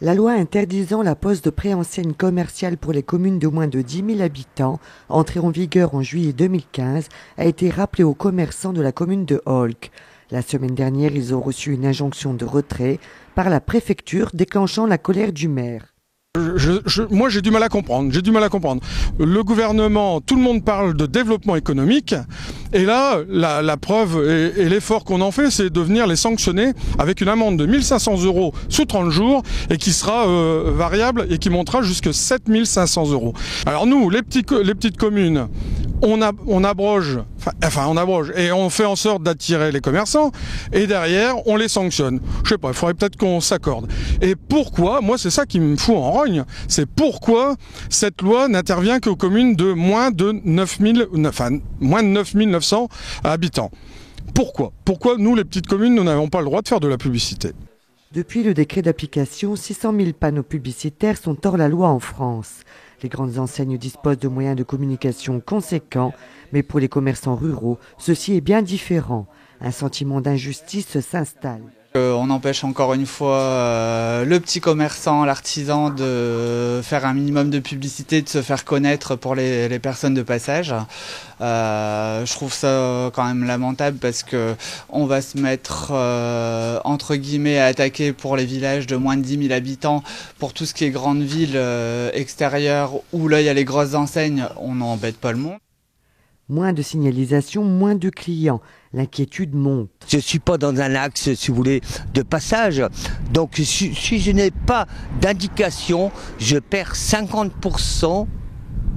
La loi interdisant la pose de préenseigne commerciale pour les communes de moins de 10 000 habitants, entrée en vigueur en juillet 2015, a été rappelée aux commerçants de la commune de Holk. La semaine dernière, ils ont reçu une injonction de retrait par la préfecture, déclenchant la colère du maire. Moi, j'ai du mal à comprendre. Le gouvernement, tout le monde parle de développement économique. Et là, la preuve et l'effort qu'on en fait, c'est de venir les sanctionner avec une amende de 1 500 € sous 30 jours et qui sera variable et qui montera jusqu'à 7 500 €. Alors nous, les petites communes, on abroge et on fait en sorte d'attirer les commerçants et derrière, on les sanctionne. Je sais pas, il faudrait peut-être qu'on s'accorde. Et pourquoi, moi c'est ça qui me fout en rogne, c'est pourquoi cette loi n'intervient qu'aux communes de moins de 9 900 habitants. Pourquoi nous, les petites communes, nous n'avons pas le droit de faire de la publicité? Depuis le décret d'application, 600 000 panneaux publicitaires sont hors la loi en France. Les grandes enseignes disposent de moyens de communication conséquents, mais pour les commerçants ruraux, ceci est bien différent. Un sentiment d'injustice s'installe. On empêche encore une fois le petit commerçant, l'artisan de faire un minimum de publicité, de se faire connaître pour les personnes de passage. Je trouve ça quand même lamentable parce que on va se mettre entre guillemets à attaquer pour les villages de moins de 10 000 habitants, pour tout ce qui est grandes villes extérieures où là il y a les grosses enseignes, on n'embête pas le monde. Moins de signalisation, moins de clients. L'inquiétude monte. Je ne suis pas dans un axe, si vous voulez, de passage. Donc si je n'ai pas d'indication, je perds 50%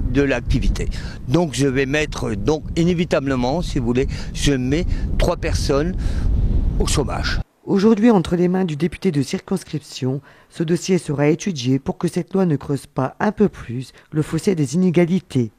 de l'activité. Donc je vais mettre, inévitablement, si vous voulez, je mets 3 personnes au chômage. Aujourd'hui, entre les mains du député de circonscription, ce dossier sera étudié pour que cette loi ne creuse pas un peu plus le fossé des inégalités.